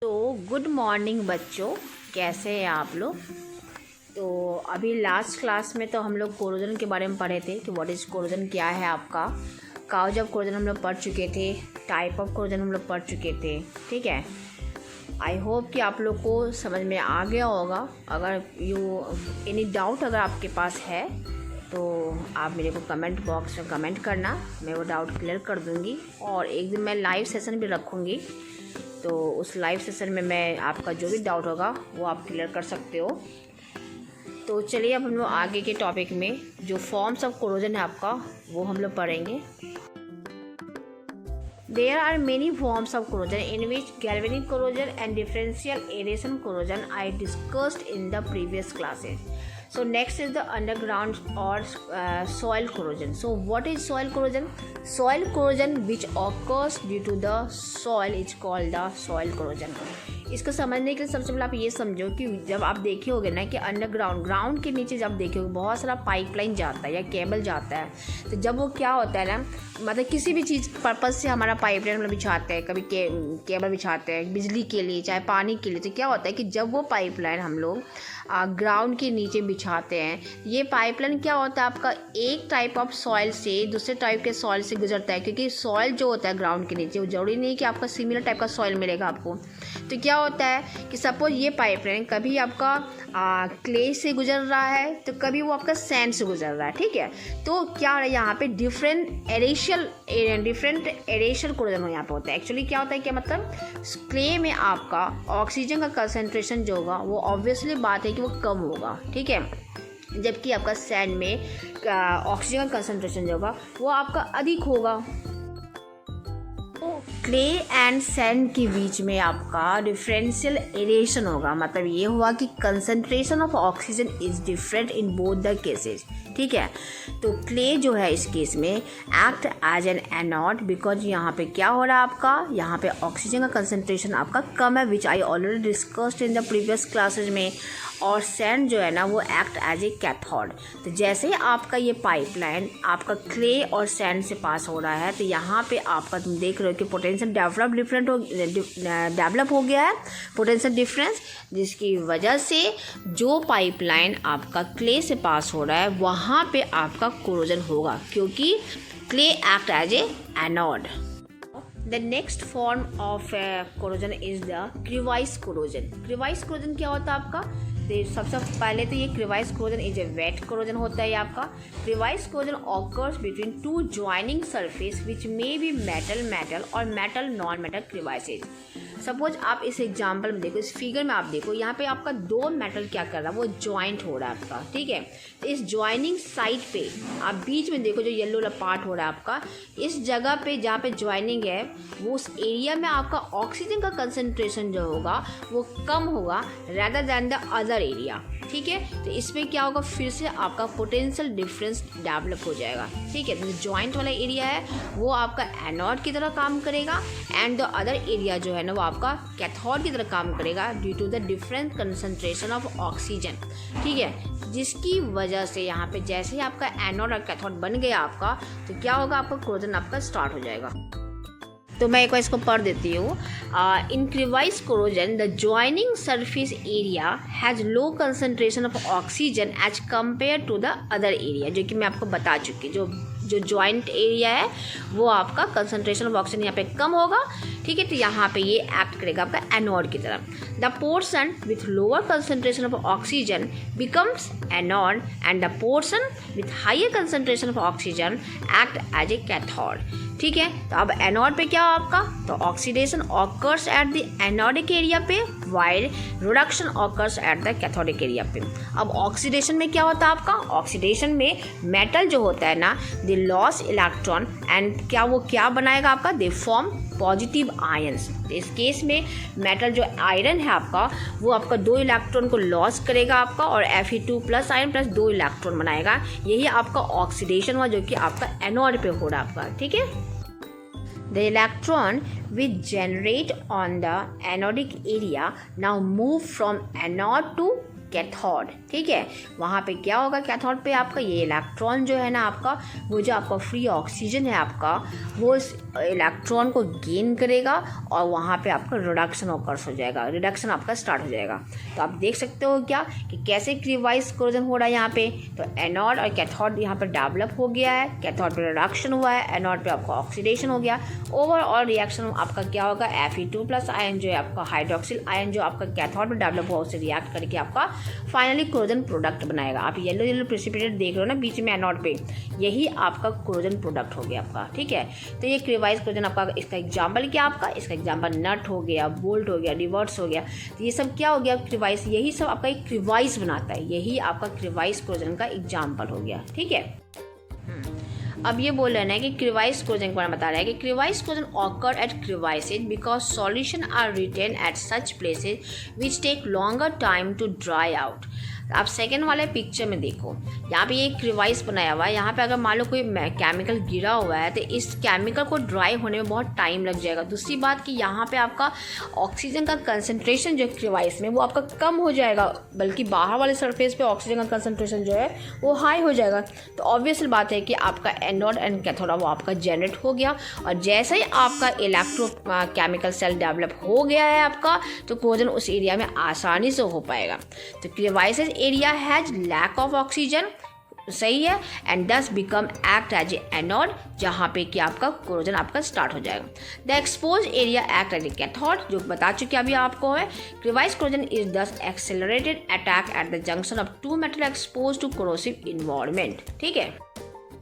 तो good morning बच्चों, कैसे हैं आप लोग। तो अभी लास्ट क्लास में तो हम लोग कोरोजन के बारे में पढ़े थे कि व्हाट इज़ कोरोजन, क्या है आपका। काउज ऑफ कोरोजन हम लोग पढ़ चुके थे, टाइप ऑफ कोरोजन हम लोग पढ़ चुके थे। ठीक है, आई होप कि आप लोग को समझ में आ गया होगा। अगर एनी डाउट अगर आपके पास है तो आप मेरे को कमेंट बॉक्स में कमेंट करना, मैं वो डाउट क्लियर कर दूँगी। और एक दिन मैं लाइव सेशन भी रखूँगी, तो उस लाइव सेशन में मैं आपका जो भी डाउट होगा वो आप क्लियर कर सकते हो। तो चलिए अब हम लोग आगे के टॉपिक में जो फॉर्म्स ऑफ कोरोजन है आपका वो हम लोग पढ़ेंगे। There are many forms of corrosion in which galvanic corrosion and differential aeration corrosion I discussed in the previous classes. So next is the underground or soil corrosion. So what is soil corrosion? Soil corrosion which occurs due to the soil is called the soil corrosion. इसको समझने के लिए सबसे पहले आप ये समझो कि जब आप देखे होगे ना कि अंडरग्राउंड, ग्राउंड के नीचे जब देखे होगे बहुत सारा पाइपलाइन जाता है या केबल जाता है, तो जब वो क्या होता है ना, मतलब किसी भी चीज़ पर्पज़ से हमारा पाइपलाइन हम लोग बिछाते हैं, कभी केबल बिछाते हैं बिजली के लिए चाहे पानी के लिए, तो क्या होता है कि जब वो पाइपलाइन हम लोग ग्राउंड के नीचे बिछाते हैं, ये पाइपलाइन क्या होता है आपका एक टाइप ऑफ सॉइल से दूसरे टाइप के सॉइल से गुजरता है। क्योंकि सॉइल जो होता है ग्राउंड के नीचे वो जरूरी नहीं कि आपका सिमिलर टाइप का सॉइल मिलेगा आपको। तो क्या होता है कि सपोज ये पाइपलाइन कभी आपका क्ले से गुजर रहा है तो कभी वो आपका सैंड से गुजर रहा है। ठीक है, तो क्या हो रहा है यहाँ पे डिफरेंट एरेशल कोरोजन यहाँ पे होता है। एक्चुअली क्या होता है, क्या मतलब क्ले में आपका ऑक्सीजन का कंसंट्रेशन जो होगा वो ऑब्वियसली बात है कि वो कम होगा। ठीक है, जबकि आपका सैंड में ऑक्सीजन का कंसंट्रेशन जो होगा वो आपका अधिक होगा। क्ले एंड सैंड के बीच में आपका डिफरेंशियल एरेशन होगा, मतलब ये हुआ कि concentration of oxygen is different in both the cases. ठीक है, तो क्ले जो है इस केस में act as an anode, because यहाँ पे क्या हो रहा है आपका, यहाँ पे ऑक्सीजन का कंसंट्रेशन आपका कम है, which I already discussed in the previous classes में। और सैंड जो है ना वो एक्ट एज ए कैथोड। तो जैसे ही आपका ये पाइपलाइन आपका क्ले और सैंड से पास हो रहा है, तो यहाँ पे आपका तुम देख रहे हो कि पोटेंशियल डेवलप हो गया है, पोटेंशियल डिफरेंस, जिसकी वजह से जो पाइपलाइन आपका क्ले से पास हो रहा है वहाँ पे आपका कोरोजन होगा, क्योंकि clay act as a anode. The next form of corrosion is the crevice corrosion. Crevice corrosion क्या होता है आपका, तो सबसे पहले तो ये crevice corrosion is a wet corrosion होता है आपका। Crevice corrosion occurs between two joining surface which may be metal और metal non-metal crevices. सपोज आप इस एग्जाम्पल में देखो, इस फिगर में आप देखो, यहाँ पे आपका दो मेटल क्या कर रहा है, वो ज्वाइंट हो रहा है आपका। ठीक है, तो इस ज्वाइनिंग साइड पे आप बीच में देखो जो येलो वाला पार्ट हो रहा है आपका, इस जगह पे जहाँ पे ज्वाइनिंग है वो उस एरिया में आपका ऑक्सीजन का कंसंट्रेशन जो होगा वो कम होगा rather than the other area. ठीक है, तो इसमें क्या होगा, फिर से आपका पोटेंशियल डिफरेंस डेवलप हो जाएगा। ठीक है, तो जो जॉइंट वाला एरिया है वो आपका एनोड की तरह काम करेगा एंड द अदर एरिया जो है ना वो आपका कैथोड की तरह काम करेगा due to the different concentration of oxygen. ठीक है, जिसकी वजह से यहाँ पे जैसे ही आपका एनोड और कैथोड बन गया आपका, तो क्या होगा, आपका कोरोजन आपका स्टार्ट हो जाएगा। तो मैं एक बार इसको पढ़ देती हूँ। In crevice corrosion the joining surface area has low concentration of oxygen as compare to the other area, जो कि मैं आपको बता चुकी। जो ज्वाइंट एरिया है वो आपका कंसंट्रेशन ऑफ ऑक्सीजन यहाँ पे कम होगा। ठीक है, तो यहाँ पे ये एक्ट करेगा आपका एनोड की तरह। The portion with lower concentration of oxygen becomes anode and the portion with higher concentration of oxygen act as a cathode. ठीक है, तो अब एनोड पे क्या हो आपका, तो oxidation occurs at the anodic area पे while reduction occurs at the cathodic area पे। अब ऑक्सीडेशन में क्या होता है आपका, ऑक्सीडेशन में मेटल जो होता है ना दे लॉस इलेक्ट्रॉन एंड क्या बनाएगा आपका, दे फॉर्म पॉजिटिव आयंस। तो इस केस में मेटल जो आयरन है आपका वो आपका 2 इलेक्ट्रॉन को लॉस करेगा आपका और Fe2+ आयरन प्लस 2 इलेक्ट्रॉन बनाएगा। यही आपका ऑक्सीडेशन हुआ जो कि आपका एनोड पे हो रहा है आपका। ठीक है, the electron which generate on the anodic area now move from anode to cathode, ठीक है। वहाँ पे क्या होगा कैथोड पे आपका ये इलेक्ट्रॉन जो है ना आपका, वो जो आपका फ्री ऑक्सीजन है आपका, वो इस इलेक्ट्रॉन को गेन करेगा और वहाँ पे आपका रिडक्शन ऑकर्स हो जाएगा, रिडक्शन आपका स्टार्ट हो जाएगा। तो आप देख सकते हो क्या कि कैसे क्रिवाइज कोरोजन हो रहा है यहाँ पे। तो एनोड और कैथोड यहाँ पर डेवलप हो गया है, कैथोड पे रिडक्शन हुआ है, एनोड पे आपका ऑक्सीडेशन हो गया। ओवरऑल रिएक्शन आपका क्या होगा, Fe2+ आयन जो है आपका हाइड्रोक्सिल आयन जो आपका कैथोड में डेवलप हुआ उससे रिएक्ट करके आपका फाइनली कोरोजन प्रोडक्ट बनाएगा। आप येलो येलो प्रेसिपिटेट देख रहे हो ना बीच में एनोड पे, यही आपका कोरोजन प्रोडक्ट हो गया आपका, ठीक है। तो ये क्रिवाइज कोरोजन आपका, इसका एग्जाम्पल क्या आपका, इसका एग्जाम्पल नट हो गया, बोल्ट हो गया, डिवर्ट्स हो गया। तो ये सब क्या हो गया क्रिवाइज, यही सब आपका एक क्रिवाइज बनाता है, यही आपका क्रिवाइज कोरोजन का एग्जाम्पल हो गया, ठीक है। अब ये बोल रहे हैं कि क्रिवाइज कोरोजन के बारे में बता रहा है कि crevice corrosion occur at crevices because solution are retained at such places which take longer time to dry out. आप सेकेंड वाले पिक्चर में देखो, यहाँ पे ये क्रिवाइस बनाया हुआ है। यहाँ पे अगर मान लो कोई केमिकल गिरा हुआ है तो इस केमिकल को ड्राई होने में बहुत टाइम लग जाएगा। दूसरी बात कि यहाँ पे आपका ऑक्सीजन का कंसंट्रेशन जो क्रिवाइस में वो आपका कम हो जाएगा, बल्कि बाहर वाले सरफेस पे ऑक्सीजन का कंसंट्रेशन जो है वो हाई हो जाएगा। तो ऑब्वियस बात है कि आपका एनोड एंड कैथोड वो आपका जनरेट हो गया, और जैसे ही आपका इलेक्ट्रो केमिकल सेल डेवलप हो गया है आपका, तो कोरोजन उस एरिया में आसानी से हो पाएगा। तो crevices area has lack of oxygen, सही है, and thus become act as a anode, जहाँ पे कि आपका कोरोजन आपका स्टार्ट हो जाएगा। The exposed area act as a cathode, जो बता चुके अभी आपको है। Crevice corrosion is thus accelerated attack at the junction of two metal exposed to corrosive environment, ठीक है।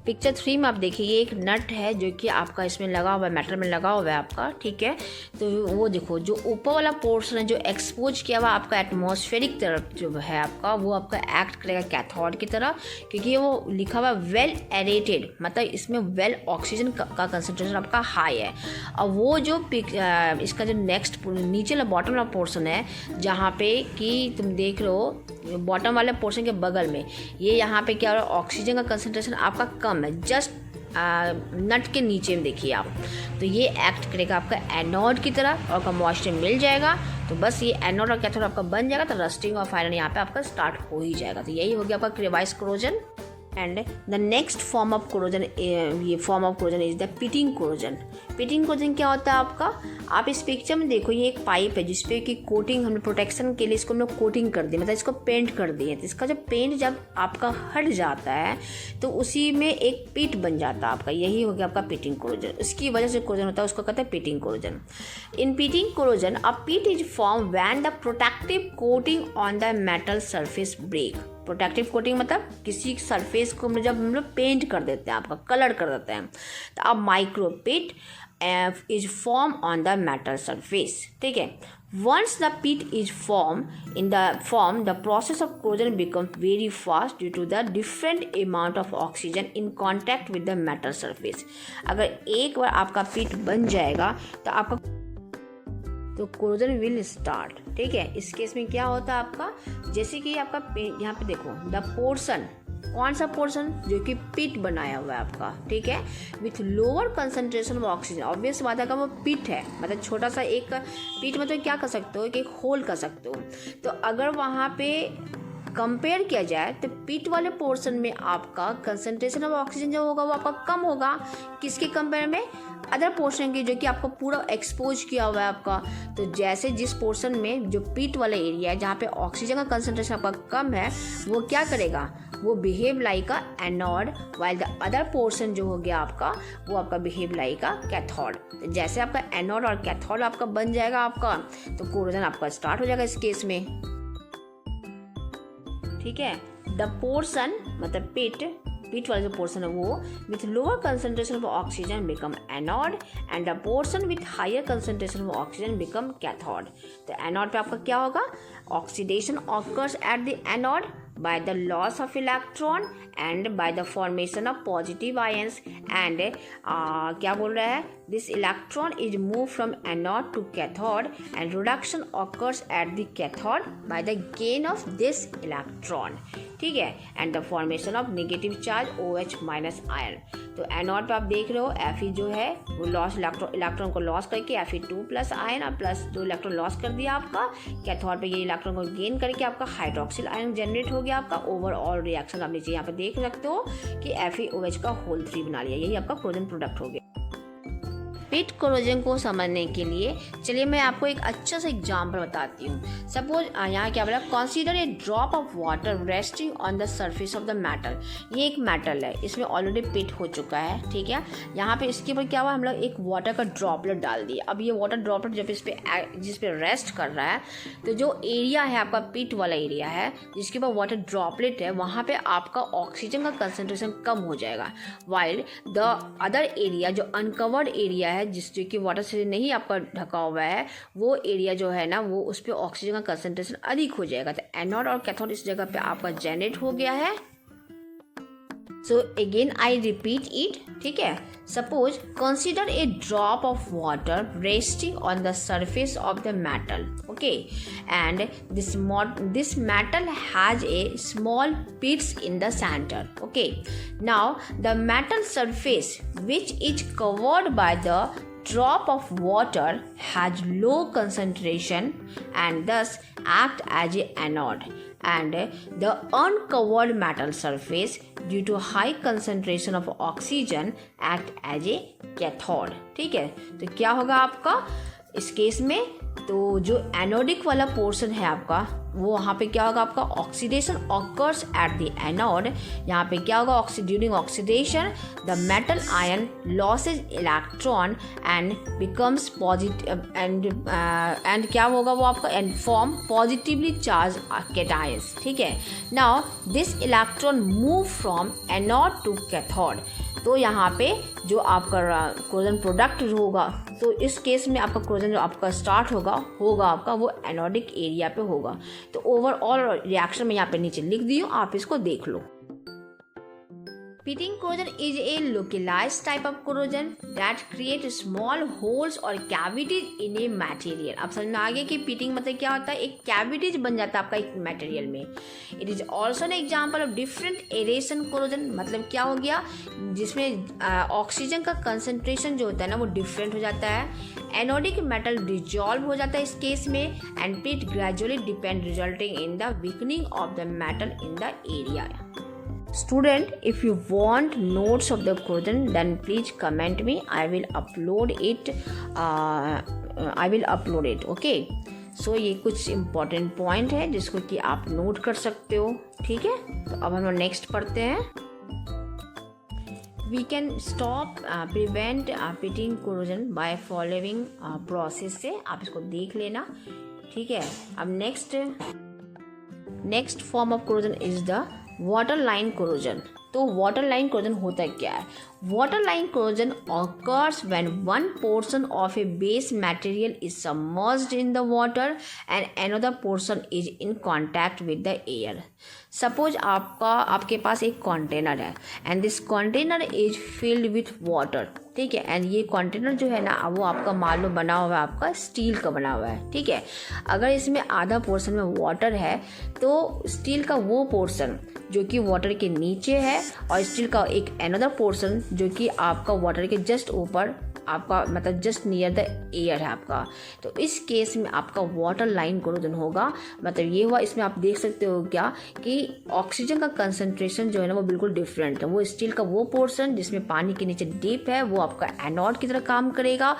पिक्चर 3 में आप देखिए ये एक नट है जो कि आपका इसमें लगा हुआ है, मेटल में लगा हुआ है आपका, ठीक है। तो वो देखो जो ऊपर वाला पोर्शन है जो एक्सपोज किया हुआ आपका एटमॉस्फेरिक तरफ जो है आपका, वो आपका एक्ट करेगा कैथोड की तरह, क्योंकि वो लिखा हुआ वेल एरेटेड, मतलब इसमें वेल ऑक्सीजन का कंसनट्रेशन आपका हाई है। और वो जो इसका जो नेक्स्ट नीचे वाला बॉटम वाला पोर्शन है, जहाँ पे कि तुम देख रहे हो बॉटम वाले पोर्शन के बगल में, ये यहाँ पे क्या हो रहा है, ऑक्सीजन का कंसंट्रेशन आपका कम है, जस्ट नट के नीचे में देखिए आप। तो ये एक्ट करेगा आपका एनोड की तरह और का मॉइस्चर मिल जाएगा, तो बस ये एनोड और कैथोड आपका बन जाएगा, तो रस्टिंग और फायरिंग यहाँ पे आपका स्टार्ट हो ही जाएगा। तो यही हो गया आपका crevice corrosion. And the next form of corrosion, ये form of corrosion is the pitting corrosion. Pitting corrosion क्या होता है आपका, आप इस पिक्चर में देखो ये एक पाइप है जिसपे कि कोटिंग हमने प्रोटेक्शन के लिए इसको हमने कोटिंग कर दी, मतलब इसको पेंट कर दिए। तो इसका जब पेंट जब आपका हट जाता है तो उसी में एक पिट बन जाता है आपका, यही हो गया आपका पिटिंग कोरोजन। उसकी वजह से कोरोजन होता है, उसको कहते हैं pitting corrosion. In pitting corrosion a pit is form when the protective coating on the metal surface break. Protective coating मतलब किसी सरफेस को जब हम लोग पेंट कर देते हैं, आपका कलर कर देते हैं, तो अब micro pit is form on the metal surface, ठीक है। Once the pit is form the process of corrosion become very fast due to the different amount of oxygen in contact with the metal surface. अगर एक बार आपका पिट बन जाएगा तो आपका तो कोरोजन विल स्टार्ट, ठीक है। इस केस में क्या होता है आपका, जैसे कि आपका यहाँ पे देखो द पोर्शन, कौन सा पोर्शन, जो कि पिट बनाया हुआ है आपका, ठीक है, with lower concentration of oxygen. Obvious बात है कि वो पिट है, मतलब छोटा सा एक पिट में तो क्या कर सकते हो, एक होल कर सकते हो। तो अगर वहाँ पे कंपेयर किया जाए तो पिट वाले पोर्शन में आपका कंसंट्रेशन ऑफ ऑक्सीजन जो होगा वो आपका कम होगा, किसके कंपेयर में, अदर पोर्शन की जो कि आपको पूरा एक्सपोज किया हुआ है आपका। तो जैसे जिस पोर्शन में जो पिट वाला एरिया है जहाँ पे ऑक्सीजन का कंसंट्रेशन आपका कम है, वो क्या करेगा, वो behave like a anode, while the other portion जो हो गया आपका वो आपका बिहेव लाइक अ कैथोड। तो जैसे आपका एनोड और कैथोड आपका बन जाएगा आपका, तो कोरोजन आपका स्टार्ट हो जाएगा इस केस में, ठीक है। द पोर्शन मतलब पिट वाला जो पोर्शन है वो with lower concentration of oxygen become anode and the portion with higher concentration of oxygen become cathode. तो एनोड पे आपका क्या होगा, oxidation occurs at the anode by the loss of electron and by the formation of positive ions and क्या बोल रहा है, this electron is moved from anode to cathode and reduction occurs at the cathode by the gain of this electron, ठीक है, and the formation of negative charge OH minus ion। तो anode पे आप देख रहे हो Fe जो है वो लॉस इलेक्ट्रॉन को लॉस करके Fe2 प्लस आयन और प्लस 2 इलेक्ट्रॉन लॉस कर दिया आपका, कैथोड पे ये इलेक्ट्रॉन को गेन करके आपका हाइड्रोक्सिल आयन जनरेट हो गया आपका। ओवरऑल रिएक्शन आप नीचे यहाँ पे देख सकते हो कि FeOH का होल 3 बना लिया, यही आपका कोरोजन प्रोडक्ट हो गया। पिट कोरोजन को समझने के लिए चलिए मैं आपको एक अच्छा सा एग्जाम्पल बताती हूँ। सपोज यहाँ क्या बोला, consider a drop of water resting on the surface of the metal. ये एक मेटल है, इसमें ऑलरेडी पिट हो चुका है, ठीक है। यहाँ पे इसके ऊपर क्या हुआ, हम लोग एक वाटर का ड्रॉपलेट डाल दिया। अब ये वाटर ड्रॉपलेट जब जिस पे रेस्ट कर रहा है, तो जो एरिया है आपका पिट वाला एरिया है जिसके ऊपर वाटर ड्रॉपलेट है, वहाँ पे आपका ऑक्सीजन का कंसनट्रेशन कम हो जाएगा, वाइल द अदर एरिया जो अनकवर्ड एरिया है जिससे कि वाटर से नहीं आपका ढका हुआ है, वो एरिया जो है ना वो उस पर ऑक्सीजन का कंसंट्रेशन अधिक हो जाएगा। तो एनोड और कैथोड इस जगह पे आपका जनरेट हो गया है। So again I repeat it, ठीक है। Suppose consider a drop of water resting on the surface of the metal, okay, and this metal has a small pits in the centre, okay. Now the metal surface which is covered by the drop of water has low concentration and thus act as a anode, and the uncovered metal surface due to high concentration of oxygen act as a cathode, ठीक है। तो क्या होगा आपका इस case में, तो जो एनोडिक वाला पोर्शन है आपका वो वहाँ पे क्या होगा, आपका oxidation occurs at the anode. यहाँ पे क्या होगा, during oxidation the metal ion loses electron and becomes positive and क्या होगा वो आपका and form positively charge cations, ठीक है। Now this electron move from anode to cathode. तो यहाँ पे जो आपका कोरोजन प्रोडक्ट होगा, तो इस केस में आपका कोरोजन जो आपका स्टार्ट होगा आपका वो एनोडिक एरिया पे होगा। तो ओवरऑल रिएक्शन में यहाँ पे नीचे लिख दी हूँ, आप इसको देख लो। Pitting corrosion is a localized type of corrosion that creates small holes or cavities in a material। अब समझ में आ गया कि पिटिंग मतलब क्या होता है, एक कैविटीज बन जाता है आपका एक मटेरियल में। It is also an example of different aeration corrosion, मतलब क्या हो गया, जिसमें ऑक्सीजन का कंसंट्रेशन जो होता है ना वो डिफरेंट हो जाता है। एनोडिक मेटल डिजॉल्व हो जाता है इस केस में and pit gradually depend resulting in the weakening of the metal in the area. Student, if you want notes of the corrosion, then please comment me. I will upload it. Okay. So ये कुछ important point है जिसको कि आप note कर सकते हो, ठीक है। तो अब हम नेक्स्ट पढ़ते हैं। We can stop prevent pitting corrosion by following process से, आप इसको देख लेना, ठीक है। अब next form of corrosion is the water line corrosion. तो वाटर लाइन कोरोजन होता क्या है, water line corrosion occurs when one portion of a base material is submerged in the water and another portion is in contact with the air। Suppose आपके पास एक container है and this container is filled with water, ठीक है। And ये container जो है ना वो आपका मान लो बना हुआ है आपका स्टील का बना हुआ है, ठीक है। अगर इसमें आधा पोर्शन में वाटर है तो स्टील का वो पोर्शन जो कि वाटर के नीचे है और स्टील का एक अनदर पोर्शन जो कि आपका वाटर के जस्ट ऊपर आपका मतलब जस्ट नियर द एयर है आपका। तो इस केस में आपका वाटर लाइन कोरोजन होगा। मतलब ये हुआ, इसमें आप देख सकते हो क्या कि ऑक्सीजन का कंसंट्रेशन जो है ना वो बिल्कुल डिफरेंट है। वो स्टील का वो पोर्शन जिसमें पानी के नीचे डीप है वो आपका एनोड की तरह काम करेगा।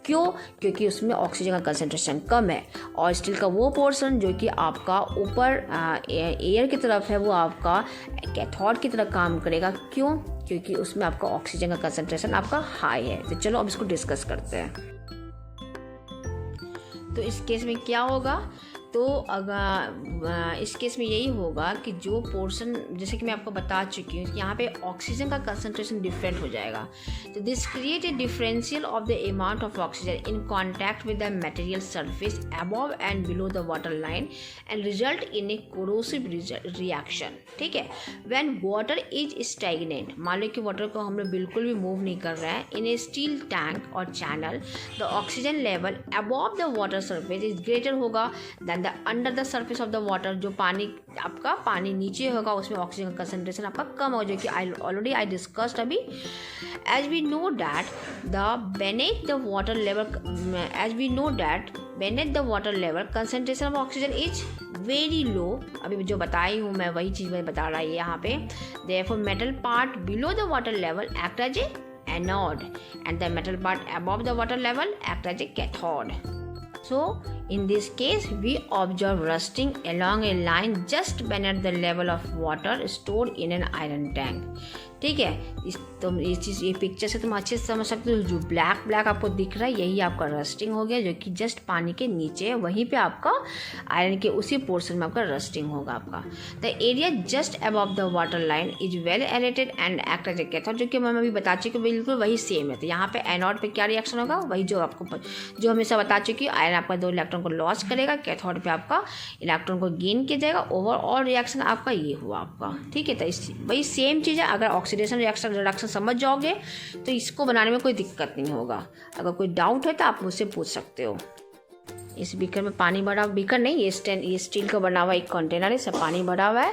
क्यों? क्योंकि उसमें ऑक्सीजन का कंसंट्रेशन कम है। और स्टील का वो पोर्शन जो कि आपका ऊपर एयर की तरफ है वो आपका कैथोड की तरह काम करेगा। क्यों? क्योंकि उसमें आपका ऑक्सीजन का कंसंट्रेशन आपका हाई है। तो चलो अब इसको डिस्कस करते हैं। तो इस केस में क्या होगा, तो तो अगर इस केस में यही होगा कि जो पोर्शन, जैसे कि मैं आपको बता चुकी हूँ, यहाँ पे ऑक्सीजन का कंसंट्रेशन डिफरेंट हो जाएगा। तो this create a differential of the amount of oxygen in contact with the material surface above and below the water line and result in A corrosive reaction. ठीक है, व्हेन वाटर इज स्टैग्नेंट, मान लो कि water को हम लोग बिल्कुल भी move नहीं कर रहे हैं, इन ए स्टील टैंक और channel the oxygen level above the water surface is greater होगा than the under the surface of the water. जो पानी नीचे होगा उसमें ऑक्सीजन का कंसंट्रेशन आपका कम हो, जो कि आई डिस्कस्ड अभी। As we know that beneath the water level concentration of oxygen is very low। अभी जो बताई हूँ मैं वही चीज़ मैं बता रहा है यहाँ पे। therefore metal part below the water level act as a anode and the metal part above the water level act as a cathode। So in this case we observe rusting along a line just beneath the level of water stored in an iron tank। ठीक है, ये picture से तुम अच्छे से समझ सकते हो। जो ब्लैक आपको दिख रहा है यही आपका रस्टिंग हो गया, जो कि जस्ट पानी के नीचे है, वहीं पे आपका आयरन के उसी पोर्शन में आपका रस्टिंग होगा आपका। The area just above the water line is well aerated and act as a cathode, जो कि मैं अभी बता चुकी हूँ बिल्कुल वही सेम है। तो यहाँ पे एनोड पे क्या रिएक्शन होगा, वही जो हमेशा बता चुकी हूँ। आयरन आपका 2 इलेक्ट्रॉन को लॉस करेगा, कैथोड पे आपका इलेक्ट्रॉन को गेन किया जाएगा। ओवरऑल रिएक्शन आपका ये हुआ आपका। ठीक है, तो वही सेम चीज़ है। अगर ऑक्सीडेशन रिडक्शन समझ जाओगे तो इसको बनाने में कोई दिक्कत नहीं होगा। अगर कोई डाउट है तो आप मुझसे पूछ सकते हो। इस बीकर में पानी भरा, बीकर नहीं, ये स्टील का बना हुआ एक कंटेनर है, सब पानी भरा हुआ है।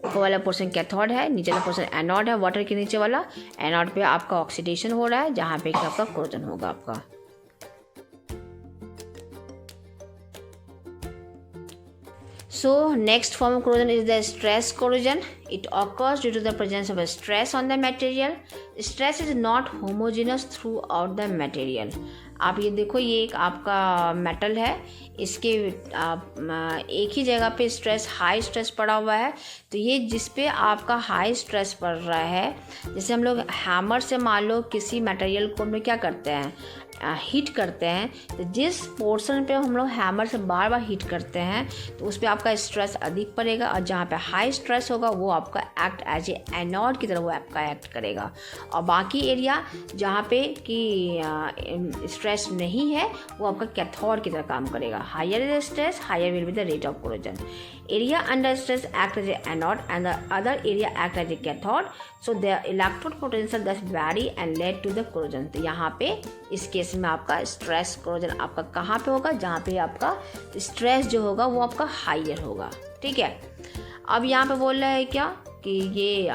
ऊपर वाला पोर्शन कैथोड है, नीचे वाला पोर्शन एनोड है, वाटर के नीचे वाला। एनोड पे आपका ऑक्सीडेशन हो रहा है, जहाँ पे आपका कोरोजन होगा आपका। So next form of corrosion is the stress corrosion. It occurs due to the presence of a stress on the material. Stress is not homogeneous throughout the material. आप ये देखो, ये एक आपका मेटल है, इसके एक ही जगह पे स्ट्रेस, हाई स्ट्रेस पड़ा हुआ है। तो ये जिस पे आपका हाई स्ट्रेस पड़ रहा है, जैसे हम लोग हैमर से मान लो किसी मटेरियल को हम लोग क्या करते हैं, हीट करते हैं। तो जिस पोर्शन पे हम लोग हैमर से बार बार हीट करते हैं तो उस पर आपका स्ट्रेस अधिक पड़ेगा, और जहाँ पे हाई स्ट्रेस होगा वो आपका एक्ट एज ए एनोड की तरह वो आपका एक्ट करेगा। और बाकी एरिया जहाँ पे कि स्ट्रेस नहीं है वो आपका कैथोड की तरह काम करेगा। Higher stress, higher will be the rate of corrosion. area under stress act as a anode and the other area act as a cathode, so the electrode potential thus vary and lead to the corrosion। तो यहाँ पे इस case में आपका stress corrosion आपका कहाँ पे होगा, जहाँ पे आपका स्ट्रेस जो होगा वो आपका हाइयर होगा। ठीक है, अब यहाँ पे बोल रहा है क्या कि ये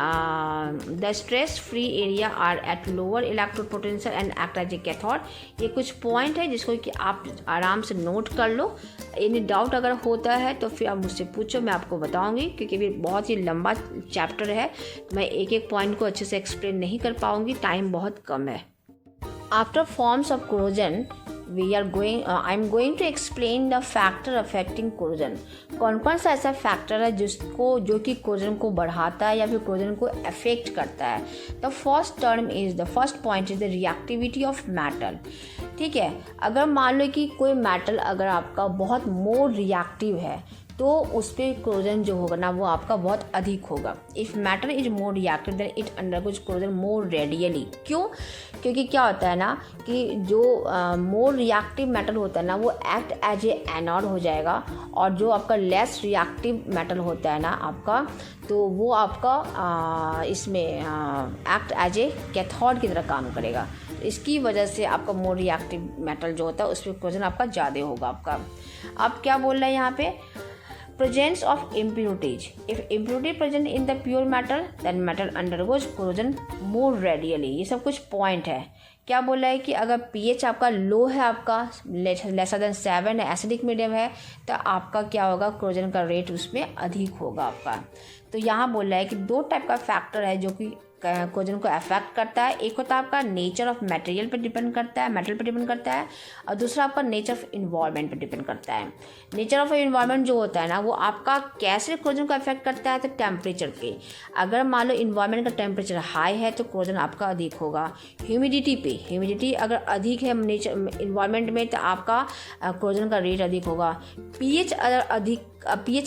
the stress free area are at lower electrode potential and act as a cathode. ये कुछ पॉइंट है जिसको कि आप आराम से नोट कर लो। एनी डाउट अगर होता है तो फिर आप मुझसे पूछो, मैं आपको बताऊंगी, क्योंकि ये बहुत ही लंबा चैप्टर है, मैं एक एक पॉइंट को अच्छे से एक्सप्लेन नहीं कर पाऊंगी, टाइम बहुत कम है। After forms of corrosion I am going to explain the factor affecting corrosion। कौन कौन सा ऐसा फैक्टर है जो कि कोरोजन को बढ़ाता है या फिर कोरोजन को अफेक्ट करता है। The first point is the reactivity of metal. ठीक है, अगर मान लो कि कोई मेटल अगर आपका बहुत मोर रिएक्टिव है तो उस पर कोरोजन जो होगा ना वो आपका बहुत अधिक होगा। If matter is more reactive than it undergoes corrosion more radially. क्यों? क्योंकि क्या होता है ना कि जो मोर रिएक्टिव मेटल होता है ना वो एक्ट एज ए एनोड हो जाएगा, और जो आपका लेस रिएक्टिव मेटल होता है ना आपका, तो वो आपका इसमें एक्ट एज ए कैथोड की तरह काम करेगा। इसकी वजह से आपका मोर रिएक्टिव मेटल जो होता है उस पर कोरोजन आपका ज़्यादा होगा आपका। अब क्या बोल रहा है यहाँ पे, presence of impurities। If impurity present in the pure metal then metal undergoes corrosion more readily। ये सब कुछ पॉइंट है। क्या बोला है कि अगर pH आपका लो है, आपका लेसर देन 7 है, एसिडिक मीडियम है, तो आपका क्या होगा, कोरोजन का रेट उसमें अधिक होगा आपका। तो यहाँ बोला है कि 2 टाइप का फैक्टर है जो कि कोरोजन को अफेक्ट करता है। एक होता है आपका नेचर ऑफ मटेरियल पे डिपेंड करता है, मेटल पे डिपेंड करता है, और दूसरा आपका नेचर ऑफ इन्वायरमेंट पे डिपेंड करता है। नेचर ऑफ इन्वायरमेंट जो होता है ना, वो आपका कैसे कोरोजन को अफेक्ट करता है, तो टेम्परेचर पे। अगर मान लो इन्वायरमेंट का टेम्परेचर हाई है तो कोरोजन आपका अधिक होगा। ह्यूमिडिटी पे, ह्यूमिडिटी अगर अधिक है नेचर इन्वायरमेंट में तो आपका कोरोजन का रेट अधिक होगा। पीएच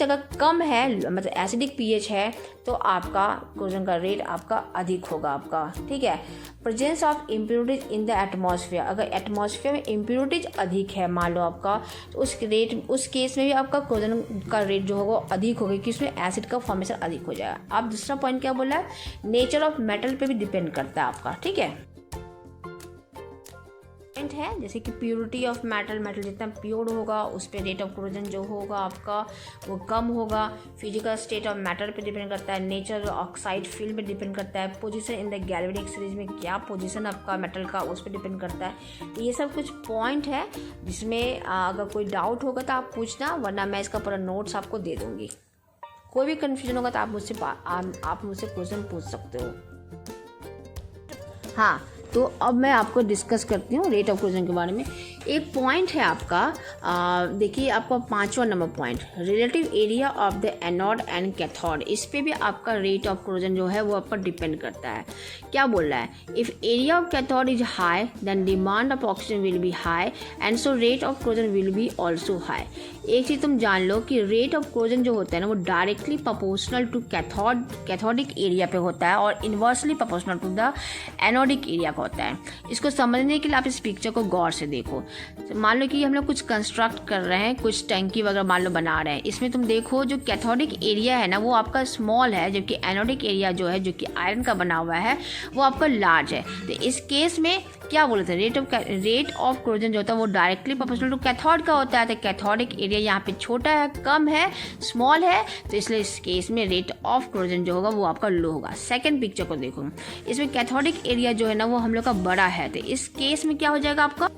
अगर कम है, मतलब एसिडिक पीएच है, तो आपका कोरोजन का रेट आपका अधिक होगा आपका, ठीक है। Presence of impurities in the atmosphere, अगर एटमॉस्फेयर में इम्प्योरिटीज अधिक है मान लो आपका, तो उस केस में भी आपका कोरोजन का रेट जो होगा अधिक होगा, क्योंकि उसमें एसिड का फॉर्मेशन अधिक हो जाएगा। अब दूसरा पॉइंट क्या बोला है, नेचर ऑफ मेटल पे भी डिपेंड करता है आपका, ठीक है। है जैसे कि प्योरिटी ऑफ मेटल जितना प्योर होगा उस पर रेट ऑफ कोरोजन जो होगा आपका वो कम होगा। फिजिकल स्टेट ऑफ मैटर पे डिपेंड करता है, नेचर ऑक्साइड फील्ड पे डिपेंड करता है, position in the galvanic series में क्या पोजीशन आपका मेटल का उस पर डिपेंड करता है। तो ये सब कुछ पॉइंट है जिसमें अगर कोई डाउट होगा तो आप पूछना, वरना मैं इसका पूरा नोट्स आपको दे दूँगी। कोई भी कन्फ्यूजन होगा तो आप मुझसे क्वेश्चन पूछ सकते हो। हाँ, तो अब मैं आपको डिस्कस करती हूँ रेट ऑफ कोरोजन के बारे में। एक पॉइंट है आपका, देखिए आपका 5वां number point, relative area of the anode and cathode. इस पे भी आपका रेट ऑफ कोरोजन जो है वो आप पर डिपेंड करता है। क्या बोल रहा है, if area of cathode is high then demand of oxygen will be high and so rate of corrosion will be also high. एक चीज़ तुम जान लो कि रेट ऑफ कोरोजन जो होता है ना वो directly proportional to cathodic area पे होता है और inversely proportional to the anodic area का होता है। इसको समझने के लिए आप इस पिक्चर को गौर से देखो। मान लो कि हम लोग कुछ कंस्ट्रक्ट कर रहे हैं, कुछ टंकी वगैरह मान लो बना रहे हैं। इसमें तुम देखो जो कैथोडिक एरिया है ना वो आपका स्मॉल है, जबकि एनोडिक एरिया जो है जो कि आयरन का बना हुआ है वो आपका लार्ज है। तो इस केस में क्या बोलते हैं, रेट ऑफ कोरोजन जो होता है वो डायरेक्टली प्रोपोर्शनल टू कैथोड का होता है। तो कैथोडिक एरिया यहाँ पे छोटा है, कम है, स्मॉल है, तो इसलिए इस केस में रेट ऑफ कोरोजन जो होगा वो आपका लो होगा। सेकंड पिक्चर को देखो, इसमें कैथोडिक एरिया जो है ना वो हम लोग का बड़ा है, तो इस केस में क्या हो जाएगा आपका,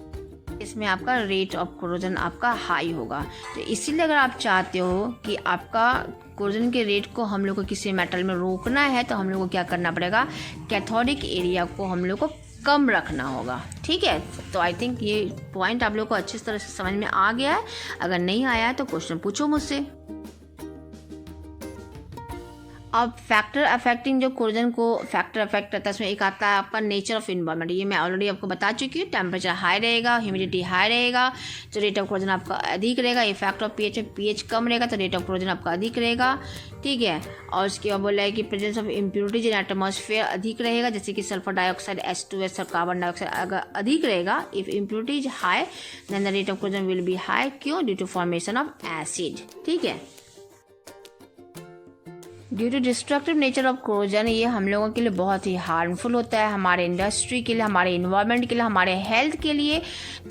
इसमें आपका रेट ऑफ कोरोजन आपका हाई होगा। तो इसीलिए अगर आप चाहते हो कि आपका कोरोजन के रेट को हम लोग को किसी मेटल में रोकना है तो हम लोग को क्या करना पड़ेगा, कैथोडिक एरिया को हम लोग को कम रखना होगा, ठीक है। तो आई थिंक ये पॉइंट आप लोग को अच्छी तरह से समझ में आ गया है। अगर नहीं आया है तो क्वेश्चन पूछो मुझसे। अब फैक्टर अफेक्टिंग जो कोरोजन को फैक्टर अफेक्ट करता है उसमें एक आता है आपका नेचर ऑफ इन्वायरमेंट। ये मैं ऑलरेडी आपको बता चुकी हूँ, टेम्परेचर हाई रहेगा, ह्यूमिडिटी हाई रहेगा तो रेट ऑफ कोरोजन आपका अधिक रहेगा। ये फैक्टर ऑफ पीएच में पीएच कम रहेगा तो रेट ऑफ कोरोजन आपका अधिक रहेगा, ठीक है। और उसके बाद बोला है कि presence of impurities in atmosphere अधिक रहेगा, जैसे कि सल्फर डाइऑक्साइड H2S और कार्बन डाइऑक्साइड अगर अधिक रहेगा। If impurities high then the rate of corrosion will be high, क्यों, due to formation of acid, ठीक है। Due to destructive nature of corrosion, ये हम लोगों के लिए बहुत ही हार्मफुल होता है, हमारे इंडस्ट्री के लिए, हमारे इन्वायरमेंट के लिए, हमारे हेल्थ के लिए।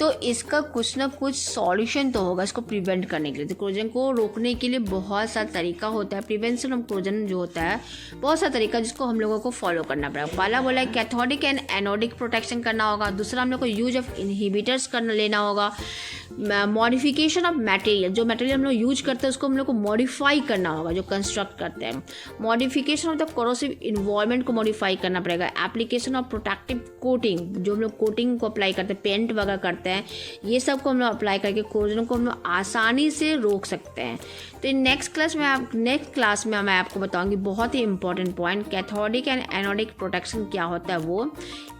तो इसका कुछ ना कुछ सॉल्यूशन तो होगा इसको प्रिवेंट करने के लिए। तो कोरोजन को रोकने के लिए बहुत सारा तरीका होता है, प्रिवेंशन ऑफ कोरोजन जो होता है बहुत सारा तरीका जिसको हम लोगों को फॉलो करना पड़ेगा। पहला बोला है कैथोडिक एंड एनोडिक प्रोटेक्शन करना होगा। दूसरा हम लोग को यूज ऑफ इनहिबिटर्स लेना होगा। मॉडिफिकेशन ऑफ मटेरियल, जो मटेरियल हम लोग यूज करते हैं उसको हम लोग को मॉडिफाई करना होगा, जो कंस्ट्रक्ट करते हैं। Modification of the corrosive environment को मॉडिफाई करना पड़ेगा। एप्लीकेशन ऑफ प्रोटेक्टिव कोटिंग, जो हम लोग कोटिंग को अप्लाई करते हैं, पेंट वगैरह करते हैं, ये सब को हम लोग अप्लाई करके कोरोजन को हम लोग आसानी से रोक सकते हैं। तो नेक्स्ट क्लास में मैं आपको बताऊंगी बहुत ही important point, cathodic and anodic protection क्या होता है, वो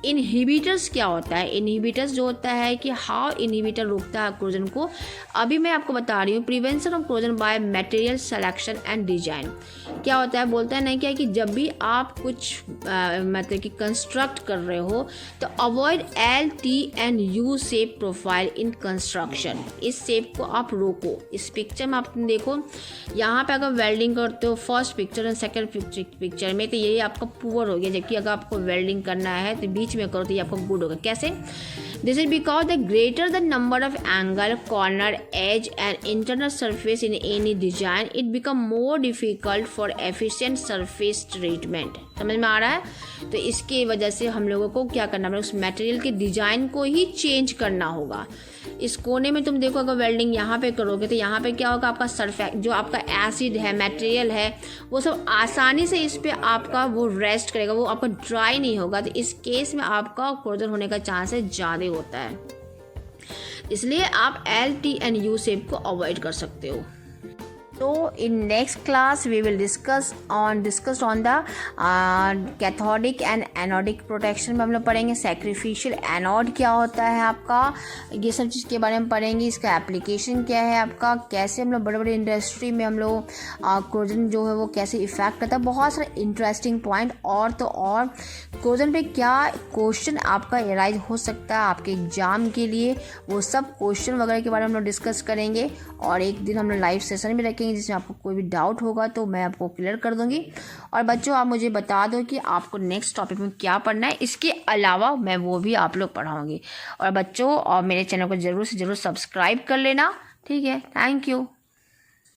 इनहिबिटर्स क्या होता है। इनहिबिटर्स जो होता है कि हाउ इनहिबिटर रोकता है कोरोजन को, अभी मैं आपको बता रही हूँ। Prevention of corrosion by material selection and design क्या होता है, बोलता है नहीं क्या कि जब भी आप कुछ मतलब कि कंस्ट्रक्ट कर रहे हो तो avoid L-T-N-U shape profile in construction. इस शेप को आप रोको। इस पिक्चर में आप देखो, यहाँ पे अगर वेल्डिंग करते हो first picture and second picture में, तो ये आपका पुअर हो गया, जबकि अगर आपको वेल्डिंग करना है तो बीच में करो तो ये आपका गुड होगा। कैसे, this is because the greater the number of angle, corner, edge and internal surface in any design, it become more difficult for efficient surface treatment. समझ में आ रहा है? तो इसकी वजह से हम लोगों को क्या करना है, उस मटेरियल के डिज़ाइन को ही चेंज करना होगा। इस कोने में तुम देखो, अगर वेल्डिंग यहाँ पे करोगे तो यहाँ पे क्या होगा, आपका सरफेस जो आपका एसिड है, मटेरियल है, वो सब आसानी से इस पे आपका वो रेस्ट करेगा, वो आपका ड्राई नहीं होगा। तो इस केस में आपका कोरोजन होने का चांसेस ज़्यादा होता है, इसलिए आप LT and U शेप को अवॉइड कर सकते हो। तो in next class we will discuss on the cathodic and anodic protection में हम लोग पढ़ेंगे। सैक्रिफिशियल एनोड क्या होता है आपका, ये सब चीज़ के बारे में पढ़ेंगे। इसका एप्लीकेशन क्या है आपका, कैसे हम लोग बड़े बड़े इंडस्ट्री में हम लोग कोरोजन जो है वो कैसे इफेक्ट करता है, बहुत सारे इंटरेस्टिंग पॉइंट। और तो और कोरोजन पे क्या क्वेश्चन आपका एराइज हो सकता है आपके एग्जाम के लिए, वो सब क्वेश्चन वगैरह के बारे में हम लोग डिस्कस करेंगे। और एक दिन हम लोग लाइव सेशन भी रखेंगे जिसमें आपको कोई भी डाउट होगा तो मैं आपको क्लियर कर दूंगी। और बच्चों आप मुझे बता दो कि आपको नेक्स्ट टॉपिक में क्या पढ़ना है, इसके अलावा मैं वो भी आप लोग पढ़ाऊंगी। और बच्चों और मेरे चैनल को ज़रूर से ज़रूर सब्सक्राइब कर लेना, ठीक है। Thank you.